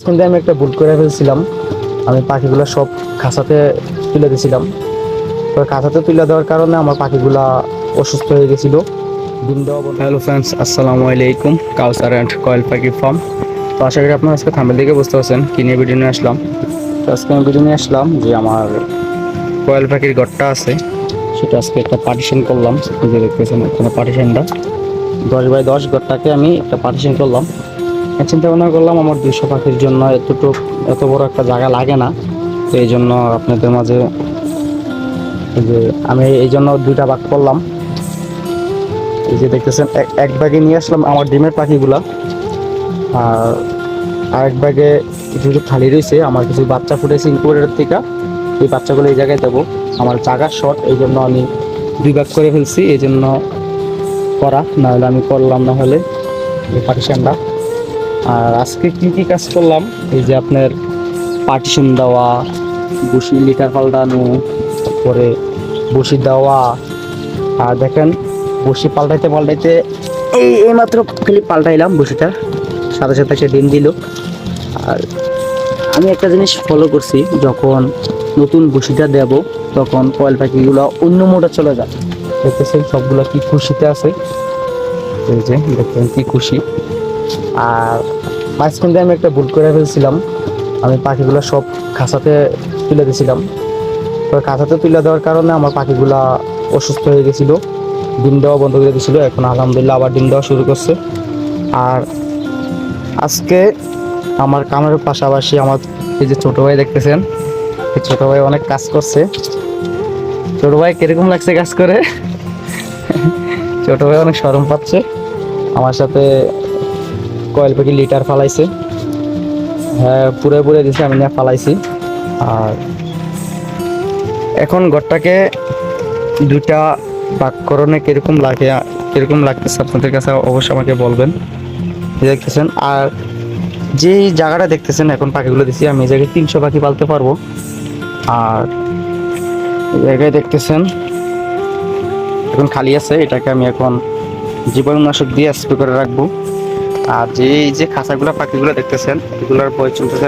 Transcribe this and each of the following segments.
কিন্তু আমি একটা ভুল করে ফেলছিলাম। আমি পাখিগুলো সব খাঁচাতে তুলে দিয়েছিলাম। তো খাঁচাতে তুলে দেওয়ার কারণে আমার পাখিগুলা অসুস্থ হয়ে গেছিল। ডিম দেওয়া বন্ধ। হ্যালো ফ্রেন্ডস, আসসালামু আলাইকুম। কাউসার অ্যান্ড কয়েল পাখি ফার্ম। তো আশা করি আপনারা আজকে থাম্বনেল দেখে বুঝতে পারছেন কি নিয়ে ভিডিও নিয়ে আসলাম। তো আজকে আমি ভিডিও নিয়ে আসলাম যে আমার কয়েল পাখির ঘরটা আছে, সেটা আজকে একটা পার্টিশন করলাম। যে দেখতেছেন এখানে পার্টিশনটা 10x10 ঘরটাকে আমি একটা পার্টিশন করলাম। চিন্তা ভাবনা করলাম আমার 200 পাখির জন্য এত বড় একটা জায়গা লাগে না। তো এই জন্য আপনাদের মাঝে যে আমি এই জন্য 2টা ভাগ করলাম। এই যে দেখতেছেন এক ভাগে নিয়ে আসলাম আমার ডিমের পাখিগুলা, আর আরেক ভাগে কিছু খালি রয়েছে। আমার কিছু বাচ্চা ফুটেছে ইনকিউবেটর থেকে, এই বাচ্চাগুলো এই জায়গায় দেবো। আমার জায়গা শর্ট, এই জন্য আমি 2 ভাগ করে ফেলছি। এই জন্য করা, না হলে আমি করলাম না হলে এই পার্টিশনটা। আর আজকে কি কি কাজ করলাম, এই যে আপনার পার্টিশন দেওয়া, বসি লিটার পাল্টানো, তারপরে বসি দেওয়া। আর দেখেন বসি পাল্টাইতে এই মাত্র খালি পাল্টাইলাম বসিটা, সাথে সাথে সে ডিম দিল। আর আমি একটা জিনিস ফলো করছি, যখন নতুন বসিটা দেব তখন কয়েল পাখিগুলো অন্য মোডে চলে যায়। দেখতেছেন সবগুলো কি খুশিতে আছে, এই যে দেখতেন কি খুশি। আর মাঝখানে আমি একটা ভুল করে ফেলছিলাম। আমি পাখিগুলো সব খাঁচাতে তুলে দিয়েছিলাম। তো খাঁচাতে তুলে দেওয়ার কারণে আমার পাখিগুলা অসুস্থ হয়ে গেছিল, ডিম দেওয়া বন্ধ করে দিয়েছিল। এখন আলহামদুলিল্লাহ আবার ডিম দেওয়া শুরু করছে। আর আজকে আমার কামের পাশাপাশি আমার এই যে ছোট ভাই দেখতেছেন, এই ছোট ভাই অনেক কাজ করছে। ছোট ভাই কিরকম লাগছে কাজ করে? ছোট ভাই অনেক শরম পাচ্ছে। আমার সাথে কয়েল পাখি লিটার ফালাইছে, হ্যাঁ পুরে দিছে, আমি না ফালাইছি। আর এখন ঘরটাকে 2টা ভাগকরণে কিরকম লাগতেছে আপনাদের কাছে অবশ্যই আমাকে বলবেন। দেখতেছেন আর যে জায়গাটা দেখতেছেন এখন পাখিগুলো দিছি, আমি এই জায়গায় 300 পাখি পালতে পারবো। আর এই জায়গায় দেখতেছেন এখন খালি আছে, এটাকে আমি এখন জীবাণুনাশক দিয়ে স্প্রে করে রাখবো। আর যে এই যে খাঁচাগুলো পাখিগুলো দেখতেছেন, এগুলোর বয়স চলতেছে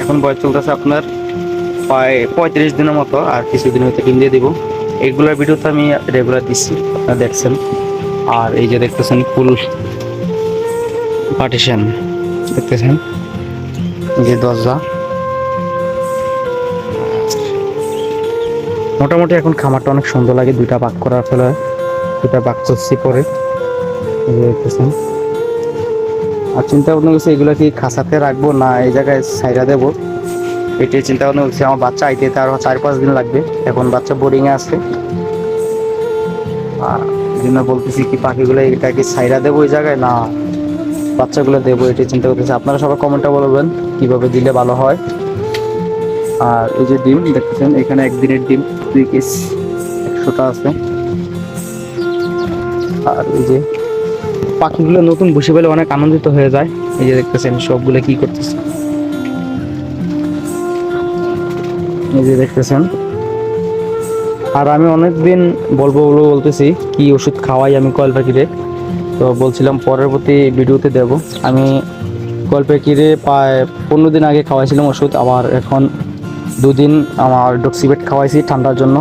এখন বয়স চলতেছে আপনার প্রায় 35 দিনের মতো। আর কিছুদিন হয়তো ডিম দিয়ে দিব। এগুলোর ভিডিও তো আমি রেগুলার দিচ্ছি, আপনারা দেখছেন। আর এই যে দেখতেছেন ফুল পার্টিশন, দেখতেছেন যে দরজা। মোটামুটি এখন খামারটা অনেক সুন্দর লাগে। 2টা ভাগ করার ফলে 2টা ভাগ করছি পরে, দেখতেছেন। আর চিন্তা ভাবনা করছি এগুলো কি খাঁচাতে রাখবো না এই জায়গায় ছাইরা দেবো, এটাই চিন্তা ভাবনা করছি। আমার বাচ্চা আইতে তার 4-5 দিন লাগবে, এখন বাচ্চা বোর্ডিংয়ে আছে। এই জন্য বলতেছি কি পাখিগুলো এটা কি ছাইরা দেবো ওই জায়গায়, না বাচ্চাগুলো দেবো, এটাই চিন্তা করতেছি। আপনারা সবাই কমেন্টে বলবেন কিভাবে দিলে ভালো হয়। আর এই যে ডিম দেখতেছেন, এখানে একদিনের ডিম 2 কেস 100টা আছে। আর এই যে পাখিগুলো নতুন বসে পেলে অনেক আনন্দিত হয়ে যায়। এই যে দেখতেছেন সবগুলো কি করতেছে, এই যে দেখতেছেন। আর আমি অনেকদিন বলতেছি কি ওষুধ খাওয়াই আমি কয়েল পাখিরে, তো বলছিলাম পরবর্তী ভিডিওতে দেব। আমি কয়েল পাখিরে প্রায় 15 দিন আগে খাওয়াইছিলাম ওষুধ। আবার এখন 2 দিন আমার ডক্সিবেট খাওয়াইছি ঠান্ডার জন্য।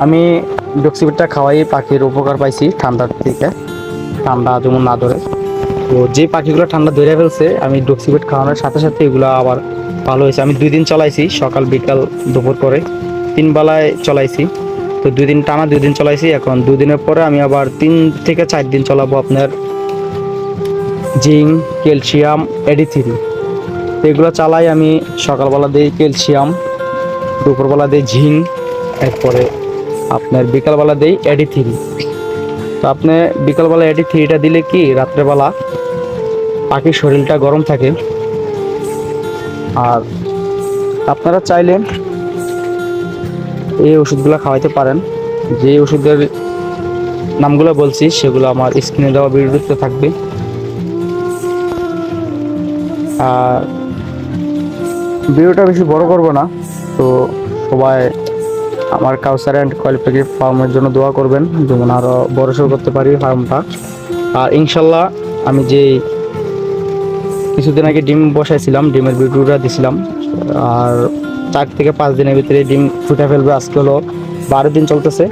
আমি ডক্সিবেটটা খাওয়াই পাখির উপকার পাইছি ঠান্ডার থেকে, ঠান্ডা যেমন না ধরে। তো যে পাখিগুলো ঠান্ডা ধরে ফেলছে আমি ডক্সিবেট খাওয়ানোর সাথে সাথে এগুলো আবার ভালো হয়েছে। আমি 2 দিন চালাইছি, সকাল বিকাল দুপুর করে 3 বেলায় চালাইছি। তো 2 দিন টানা 2 দিন চালাইছি। এখন 2 দিনের পরে আমি আবার 3 থেকে 4 দিন চালাবো আপনার জিঙ্ক, ক্যালসিয়াম, AD3। তো এগুলো চালাই আমি। সকালবেলা দিই ক্যালসিয়াম, দুপুরবেলা দিই জিঙ্ক, এরপরে আপনার বিকালবেলা দিই AD3। তো আপনি বিকালবেলা AD3টা দিলে কি রাত্রেবেলা পাখির শরীরটা গরম থাকে। আর আপনারা চাইলে এই ওষুধগুলো খাওয়াইতে পারেন। যে ওষুধের নামগুলো বলছি সেগুলো আমার স্ক্রিনে দেওয়া ভিডিওতে থাকবে। আর ভিডিওটা বেশি বড় করব না, তো সবাই আমার কাউসার অ্যান্ড কয়েল পাখি ফার্মের জন্য দোয়া করবেন, যেমন আরও বড়সড় করতে পারি ফার্মটা। আর ইনশাল্লাহ আমি যে কিছুদিন আগে ডিম বসাইছিলাম, ডিমের ভিডিওটা দিছিলাম, আর 4 থেকে 5 দিনের ভিতরে ডিম ফুটে ফেলবে। আজকে হলো 12 দিন চলতেছে।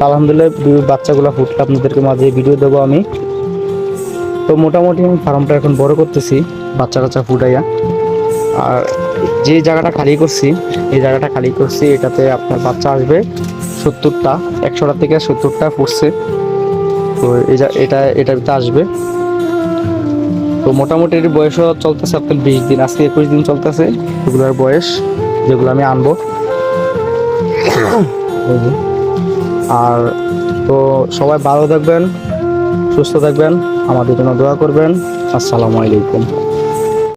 আলহামদুলিল্লাহ বাচ্চাগুলো ফুটলে আপনাদেরকে মাঝে ভিডিও দেবো আমি। তো মোটামুটি আমি ফার্মটা এখন বড় করতেছি বাচ্চা কাচ্চা ফুটাইয়া। আর যে জায়গাটা খালি করছি, এই জায়গাটা খালি করছি, এটাতে আপনার বাচ্চা আসবে 70টা, 100টা থেকে 70টা ফুটছে। তো এটার ভিতরে আসবে। তো মোটামুটি এর বয়সও চলতেছে আপনার 20 দিন, আজকে 21 দিন চলতেছে এগুলোর বয়স, যেগুলো আমি আনবো। আর তো সবাই ভালো থাকবেন, সুস্থ থাকবেন, আমাদের জন্য দোয়া করবেন। আসসালামু আলাইকুম।